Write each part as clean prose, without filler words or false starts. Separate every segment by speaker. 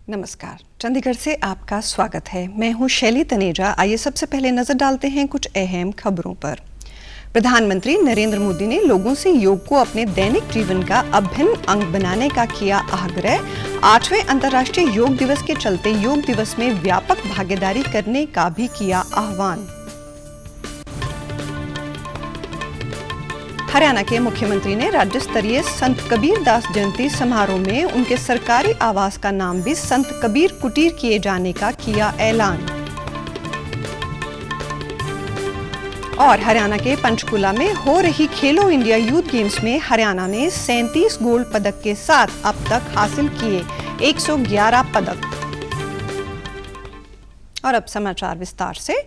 Speaker 1: नमस्कार, चंडीगढ़ से आपका स्वागत है। मैं हूं शैली तनेजा। आइए सबसे पहले नजर डालते हैं कुछ अहम खबरों पर। प्रधानमंत्री नरेंद्र मोदी ने लोगों से योग को अपने दैनिक जीवन का अभिन्न अंग बनाने का किया आग्रह। 8वें अंतर्राष्ट्रीय योग दिवस के चलते योग दिवस में व्यापक भागीदारी करने का भी किया आह्वान। हरियाणा के मुख्यमंत्री ने राज्य स्तरीय संत कबीर दास जयंती समारोह में उनके सरकारी आवास का नाम भी संत कबीर कुटीर किए जाने का किया ऐलान। और हरियाणा के पंचकुला में हो रही खेलो इंडिया यूथ गेम्स में हरियाणा ने 37 गोल्ड पदक के साथ अब तक हासिल किए 111 पदक। और अब समाचार विस्तार से।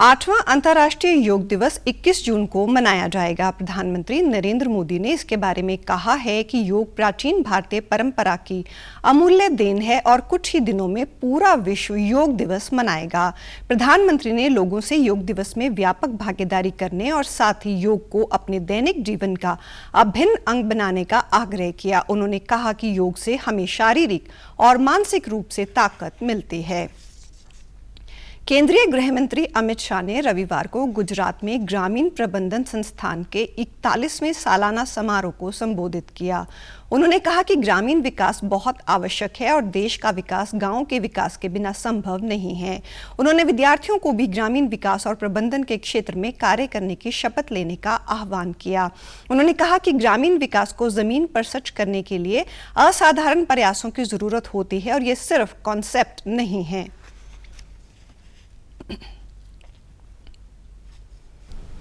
Speaker 1: 8वां अंतर्राष्ट्रीय योग दिवस 21 जून को मनाया जाएगा। प्रधानमंत्री नरेंद्र मोदी ने इसके बारे में कहा है कि योग प्राचीन भारतीय परंपरा की अमूल्य देन है और कुछ ही दिनों में पूरा विश्व योग दिवस मनाएगा। प्रधानमंत्री ने लोगों से योग दिवस में व्यापक भागीदारी करने और साथ ही योग को अपने दैनिक जीवन का अभिन्न अंग बनाने का आग्रह किया। उन्होंने कहा कि योग से हमें शारीरिक और मानसिक रूप से ताकत मिलती है। केंद्रीय गृह मंत्री अमित शाह ने रविवार को गुजरात में ग्रामीण प्रबंधन संस्थान के 41वें सालाना समारोह को संबोधित किया। उन्होंने कहा कि ग्रामीण विकास बहुत आवश्यक है और देश का विकास गांवों के विकास के बिना संभव नहीं है। उन्होंने विद्यार्थियों को भी ग्रामीण विकास और प्रबंधन के क्षेत्र में कार्य करने की शपथ लेने का आह्वान किया। उन्होंने कहा कि ग्रामीण विकास को जमीन पर सच करने के लिए असाधारण प्रयासों की जरूरत होती है और ये सिर्फ कॉन्सेप्ट नहीं है।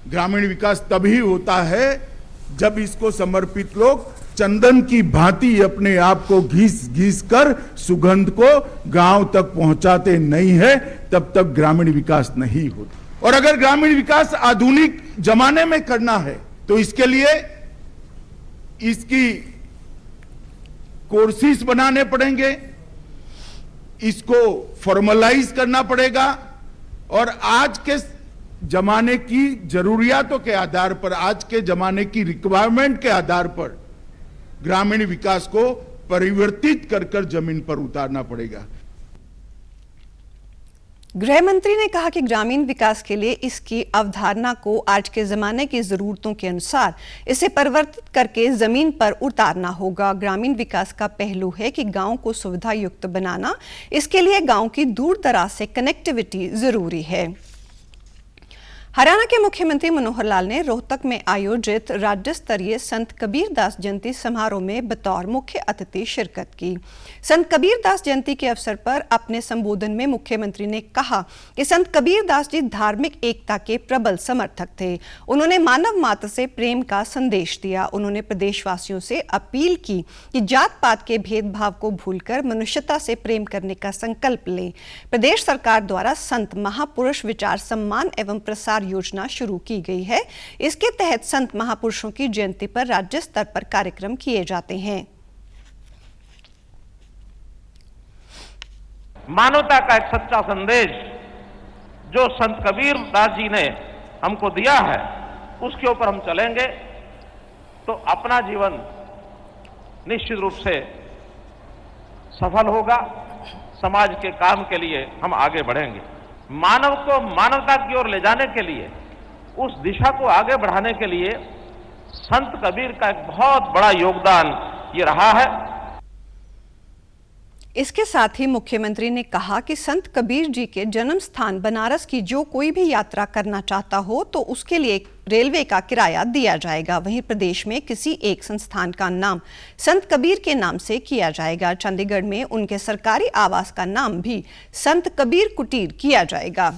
Speaker 2: ग्रामीण विकास तभी होता है जब इसको समर्पित लोग चंदन की भांति अपने आप को घिस घिस कर सुगंध को गांव तक पहुंचाते नहीं है, तब तक ग्रामीण विकास नहीं होता। और अगर ग्रामीण विकास आधुनिक जमाने में करना है तो इसके लिए इसकी कोर्सेस बनाने पड़ेंगे, इसको फॉर्मलाइज करना पड़ेगा और आज के जमाने की जरूरियातों के आधार पर, आज के जमाने की रिक्वायरमेंट के आधार पर ग्रामीण विकास को परिवर्तित कर कर जमीन पर उतारना पड़ेगा।
Speaker 1: गृह मंत्री ने कहा कि ग्रामीण विकास के लिए इसकी अवधारणा को आज के जमाने की जरूरतों के अनुसार इसे परिवर्तित करके जमीन पर उतारना होगा। ग्रामीण विकास का पहलू है कि गांव को सुविधा युक्त बनाना। इसके लिए गांव की दूर दराज से कनेक्टिविटी जरूरी है। हरियाणा के मुख्यमंत्री मनोहर लाल ने रोहतक में आयोजित राज्य स्तरीय संत कबीर दास जयंती समारोह में बतौर मुख्य अतिथि शिरकत की। संत कबीर दास जयंती के अवसर पर अपने संबोधन में मुख्यमंत्री ने कहा कि संत कबीर दास जी धार्मिक एकता के प्रबल समर्थक थे। उन्होंने मानव मात्र से प्रेम का संदेश दिया। उन्होंने प्रदेशवासियों से अपील की कि जात पात के भेदभाव को भूलकर मनुष्यता से प्रेम करने का संकल्प लें। प्रदेश सरकार द्वारा संत महापुरुष विचार सम्मान एवं प्रसार योजना शुरू की गई है। इसके तहत संत महापुरुषों की जयंती पर राज्य स्तर पर कार्यक्रम किए जाते हैं।
Speaker 3: मानवता का एक सच्चा संदेश जो संत कबीर दास जी ने हमको दिया है, उसके ऊपर हम चलेंगे तो अपना जीवन निश्चित रूप से सफल होगा। समाज के काम के लिए हम आगे बढ़ेंगे। मानव को मानवता की ओर ले जाने के लिए, उस दिशा को आगे बढ़ाने के लिए संत कबीर का एक बहुत बड़ा योगदान ये रहा है।
Speaker 1: इसके साथ ही मुख्यमंत्री ने कहा कि संत कबीर जी के जन्म स्थान बनारस की जो कोई भी यात्रा करना चाहता हो तो उसके लिए रेलवे का किराया दिया जाएगा। वहीं प्रदेश में किसी एक संस्थान का नाम संत कबीर के नाम से किया जाएगा। चंडीगढ़ में उनके सरकारी आवास का नाम भी संत कबीर कुटीर किया जाएगा।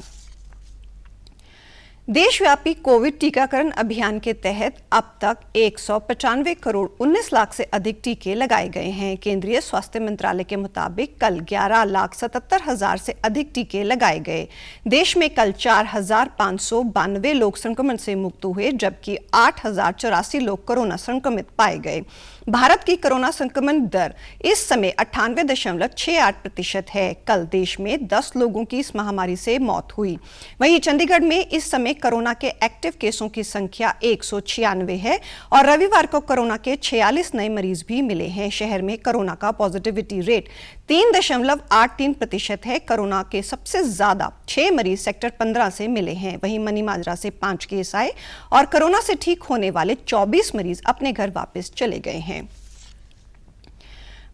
Speaker 1: देशव्यापी कोविड टीकाकरण अभियान के तहत अब तक 195 करोड़ 19 लाख से अधिक टीके लगाए गए हैं। केंद्रीय स्वास्थ्य मंत्रालय के मुताबिक कल 11,77,000 से अधिक टीके लगाए गए। देश में कल 4,592 लोग संक्रमण से मुक्त हुए, जबकि 8,084 लोग कोरोना संक्रमित पाए गए। भारत की कोरोना संक्रमण दर इस समय 98.68% है। कल देश में 10 लोगों की इस महामारी से मौत हुई। वहीं चंडीगढ़ में इस समय कोरोना के एक्टिव केसों की संख्या 196 है और रविवार को कोरोना के 46 नए मरीज भी मिले हैं। शहर में कोरोना का पॉजिटिविटी रेट 3.83% है। कोरोना के सबसे ज्यादा 6 मरीज सेक्टर 15 से मिले हैं। वहीं मनीमाजरा से 5 केस आए और कोरोना से ठीक होने वाले 24 मरीज अपने घर वापस चले गए हैं।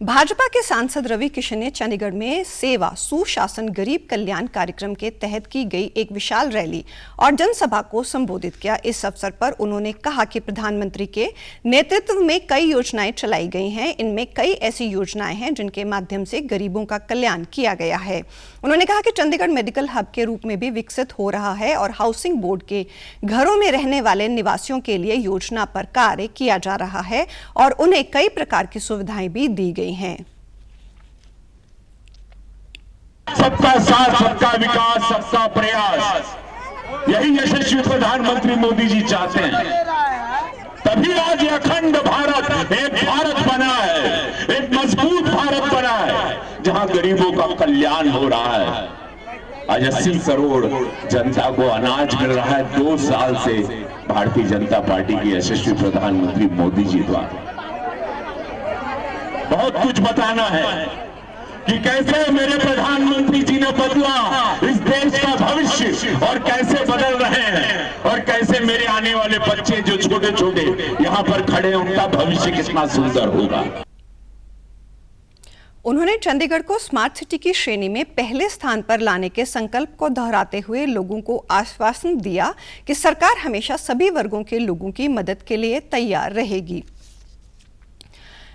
Speaker 1: भाजपा के सांसद रवि किशन ने चंडीगढ़ में सेवा सुशासन गरीब कल्याण कार्यक्रम के तहत की गई एक विशाल रैली और जनसभा को संबोधित किया। इस अवसर पर उन्होंने कहा कि प्रधानमंत्री के नेतृत्व में कई योजनाएं चलाई गई हैं। इनमें कई ऐसी योजनाएं हैं जिनके माध्यम से गरीबों का कल्याण किया गया है। उन्होंने कहा कि चंडीगढ़ मेडिकल हब के रूप में भी विकसित हो रहा है और हाउसिंग बोर्ड के घरों में रहने वाले निवासियों के लिए योजना पर कार्य किया जा रहा है और उन्हें कई प्रकार की सुविधाएं भी दी गई हैं।
Speaker 4: सबका साथ, सबका विकास, सबका प्रयास, यही यशस्वी प्रधानमंत्री मोदी जी चाहते हैं। तभी आज अखंड भारत एक भारत बना है, एक मजबूत भारत बना है जहां गरीबों का कल्याण हो रहा है। आज 80 करोड़ जनता को अनाज मिल रहा है 2 साल से भारतीय जनता पार्टी के यशस्वी प्रधानमंत्री मोदी जी द्वारा। बहुत कुछ बताना है कि कैसे मेरे प्रधानमंत्री जी ने बदला इस देश का भविष्य और कैसे बदल रहे हैं और कैसे मेरे आने वाले बच्चे जो छोटे छोटे यहां पर खड़े हैं उनका भविष्य कितना सुंदर होगा।
Speaker 1: उन्होंने चंडीगढ़ को स्मार्ट सिटी की श्रेणी में पहले स्थान पर लाने के संकल्प को दोहराते हुए लोगों को आश्वासन दिया कि सरकार हमेशा सभी वर्गों के लोगों की मदद के लिए तैयार रहेगी।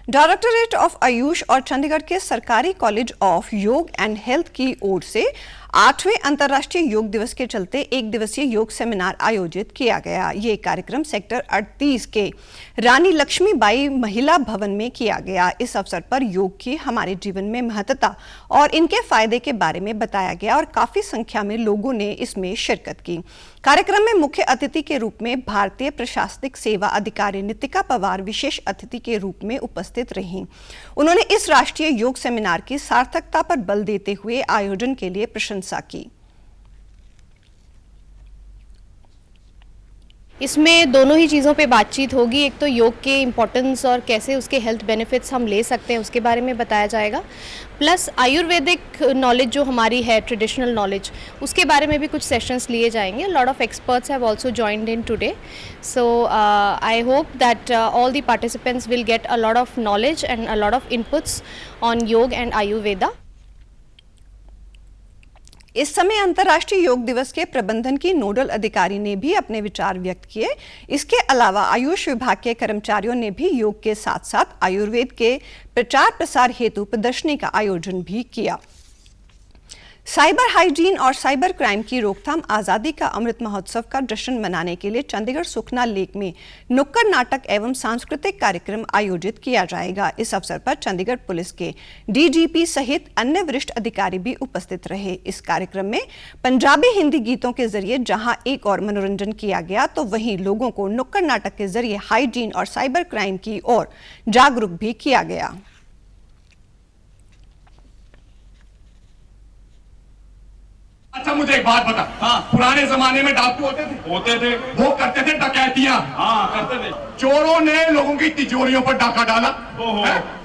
Speaker 1: डायरेक्टरेट ऑफ आयुष और चंडीगढ़ के सरकारी कॉलेज ऑफ योग एंड हेल्थ की ओर से 8वें अंतर्राष्ट्रीय योग दिवस के चलते एक दिवसीय योग सेमिनार आयोजित किया गया। ये कार्यक्रम सेक्टर 38 के रानी लक्ष्मीबाई महिला भवन में किया गया। इस अवसर पर योग की हमारे जीवन में महत्ता और इनके फायदे के बारे में बताया गया और काफी संख्या में लोगों ने इसमें शिरकत की। कार्यक्रम में मुख्य अतिथि के रूप में भारतीय प्रशासनिक सेवा अधिकारी नितिका पवार विशेष अतिथि के रूप में उपस्थित रहीं। उन्होंने इस राष्ट्रीय योग सेमिनार की सार्थकता पर बल देते हुए आयोजन के लिए प्रशंसा की।
Speaker 5: इसमें दोनों ही चीज़ों पे बातचीत होगी। एक तो योग के इम्पोर्टेंस और कैसे उसके हेल्थ बेनिफिट्स हम ले सकते हैं उसके बारे में बताया जाएगा, प्लस आयुर्वेदिक नॉलेज जो हमारी है ट्रेडिशनल नॉलेज उसके बारे में भी कुछ सेशंस लिए जाएंगे। Lot of experts have also joined in today, so I hope that all the participants will get a lot of knowledge and a lot of inputs on योग एंड आयुर्वेदा।
Speaker 1: इस समय अंतर्राष्ट्रीय योग दिवस के प्रबंधन की नोडल अधिकारी ने भी अपने विचार व्यक्त किए। इसके अलावा आयुष विभाग के कर्मचारियों ने भी योग के साथ साथ आयुर्वेद के प्रचार प्रसार हेतु प्रदर्शनी का आयोजन भी किया। साइबर हाइजीन और साइबर क्राइम की रोकथाम आज़ादी का अमृत महोत्सव का जश्न मनाने के लिए चंडीगढ़ सुखना लेक में नुक्कड़ नाटक एवं सांस्कृतिक कार्यक्रम आयोजित किया जाएगा। इस अवसर पर चंडीगढ़ पुलिस के डीजीपी सहित अन्य वरिष्ठ अधिकारी भी उपस्थित रहे। इस कार्यक्रम में पंजाबी हिंदी गीतों के जरिए जहां एक और मनोरंजन किया गया तो वहीं लोगों को नुक्कड़ नाटक के जरिए हाइजीन और साइबर क्राइम की ओर जागरूक भी किया गया।
Speaker 6: अच्छा मुझे एक बात बता। हाँ। पुराने जमाने में डाकू होते थे वो करते थे डकैतियां। हाँ, करते थे। चोरों ने लोगों की तिजोरियों पर डाका डाला,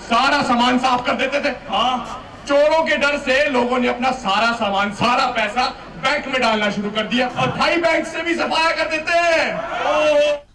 Speaker 6: सारा सामान साफ कर देते थे। हाँ। चोरों के डर से लोगों ने अपना सारा सामान सारा पैसा बैंक में डालना शुरू कर दिया और भाई बैंक से भी सफाया कर देते हैं।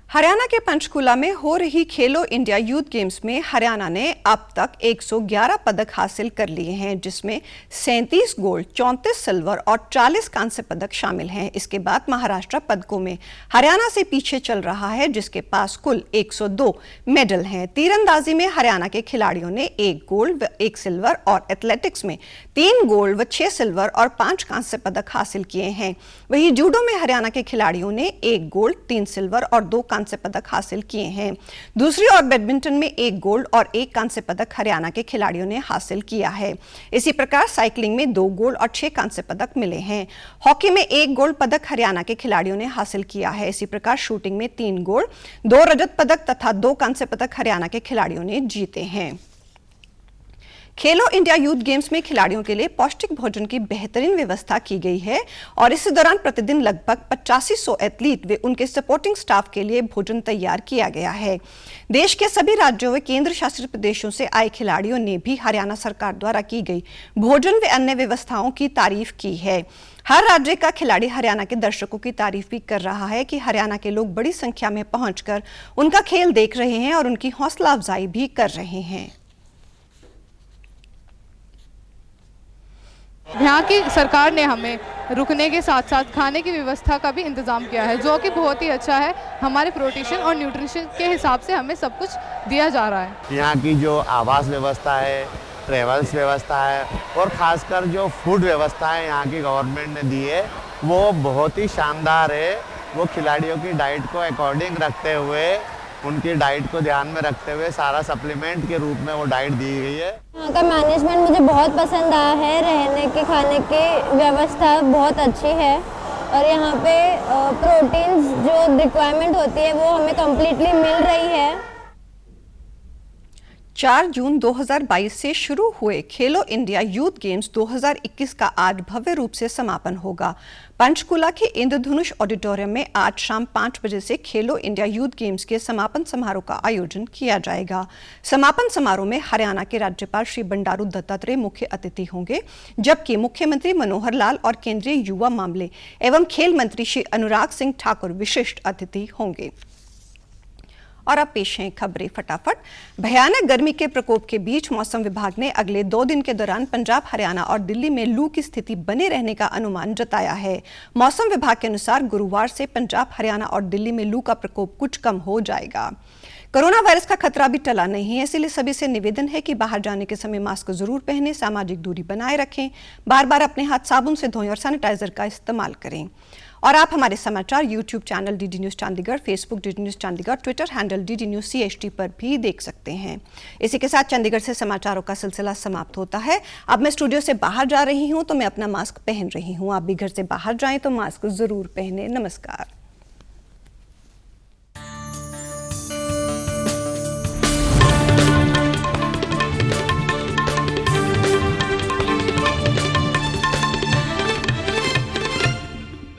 Speaker 1: हरियाणा के पंचकुला में हो रही खेलो इंडिया यूथ गेम्स में हरियाणा ने अब तक 111 पदक हासिल कर लिए हैं, जिसमें 37 गोल्ड, 34 सिल्वर और 40 कांस्य पदक शामिल हैं। इसके बाद महाराष्ट्र पदकों में हरियाणा से पीछे चल रहा है, जिसके पास कुल 102 मेडल हैं। तीरंदाजी में हरियाणा के खिलाड़ियों ने 1 गोल्ड व 1 सिल्वर और एथलेटिक्स में 3 गोल्ड व 6 सिल्वर और 5 कांस्य पदक हासिल किए हैं। वहीं जूडो में हरियाणा के खिलाड़ियों ने 1 गोल्ड, 3 सिल्वर और 2 कांस्य पदक हासिल किए हैं। दूसरी ओर बैडमिंटन में 1 गोल्ड और 1 कांस्य पदक हरियाणा के खिलाड़ियों ने हासिल किया है। इसी प्रकार साइकिलिंग में 2 गोल्ड और 6 कांस्य पदक मिले हैं। हॉकी में 1 गोल्ड पदक हरियाणा के खिलाड़ियों ने हासिल किया है। इसी प्रकार शूटिंग में 3 गोल्ड, 2 रजत पदक तथा 2 कांस्य पदक हरियाणा के खिलाड़ियों ने जीते हैं। खेलो इंडिया यूथ गेम्स में खिलाड़ियों के लिए पौष्टिक भोजन की बेहतरीन व्यवस्था की गई है और इस दौरान प्रतिदिन लगभग 8500 एथलीट व उनके सपोर्टिंग स्टाफ के लिए भोजन तैयार किया गया है। देश के सभी राज्यों व केंद्र शासित प्रदेशों से आए खिलाड़ियों ने भी हरियाणा सरकार द्वारा की गई भोजन व अन्य व्यवस्थाओं की तारीफ की है। हर राज्य का खिलाड़ी हरियाणा के दर्शकों की तारीफ भी कर रहा है कि हरियाणा के लोग बड़ी संख्या में पहुंचकर उनका खेल देख रहे हैं और उनकी हौसला अफजाई भी कर रहे हैं।
Speaker 7: यहाँ की सरकार ने हमें रुकने के साथ साथ खाने की व्यवस्था का भी इंतज़ाम किया है, जो कि बहुत ही अच्छा है। हमारे प्रोटीशन और न्यूट्रिशन के हिसाब से हमें सब कुछ दिया जा रहा है।
Speaker 8: यहाँ की जो आवास व्यवस्था है, ट्रेवल्स व्यवस्था है और ख़ासकर जो फूड व्यवस्था है यहाँ की गवर्नमेंट ने दी है, वो बहुत ही शानदार है। वो खिलाड़ियों की डाइट को अकॉर्डिंग रखते हुए, उनकी डाइट को ध्यान में रखते हुए सारा सप्लीमेंट के रूप में वो डाइट दी गई है।
Speaker 9: यहाँ का मैनेजमेंट मुझे बहुत पसंद आया है। रहने की खाने की व्यवस्था बहुत अच्छी है और यहाँ पे प्रोटीन्स जो रिक्वायरमेंट होती है वो हमें कम्प्लीटली मिल रही है।
Speaker 1: 4 जून 2022 से शुरू हुए खेलो इंडिया यूथ गेम्स 2021 का आज भव्य रूप से समापन होगा। पंचकुला के इंद्रधनुष ऑडिटोरियम में आज शाम 5 बजे से खेलो इंडिया यूथ गेम्स के समापन समारोह का आयोजन किया जाएगा। समापन समारोह में हरियाणा के राज्यपाल श्री बंडारू दत्तात्रेय मुख्य अतिथि होंगे, जबकि मुख्यमंत्री मनोहर लाल और केंद्रीय युवा मामले एवं खेल मंत्री श्री अनुराग सिंह ठाकुर विशिष्ट अतिथि होंगे। और अब पेश हैं खबरें फटाफट। भयानक गर्मी के प्रकोप के बीच मौसम विभाग ने अगले 2 दिन के दौरान पंजाब, हरियाणा और दिल्ली में लू की स्थिति बने रहने का अनुमान जताया है। मौसम विभाग के अनुसार गुरुवार से पंजाब, हरियाणा और दिल्ली में लू का प्रकोप कुछ कम हो जाएगा। कोरोना वायरस का खतरा भी टला नहीं है, इसलिए सभी से निवेदन है कि बाहर जाने के समय मास्क जरूर पहनें, सामाजिक दूरी बनाए रखें, बार बार अपने हाथ साबुन से धोएं और सैनिटाइजर का इस्तेमाल करें। और आप हमारे समाचार YouTube channel DD news Chandigarh, Facebook DD news Chandigarh, Twitter handle DD news CHT पर भी देख सकते हैं। इसी के साथ चंडीगढ़ से समाचारों का सिलसिला समाप्त होता है। अब मैं स्टूडियो से बाहर जा रही हूं तो मैं अपना मास्क पहन रही हूं। आप भी घर से बाहर जाएं तो मास्क जरूर पहने। नमस्कार।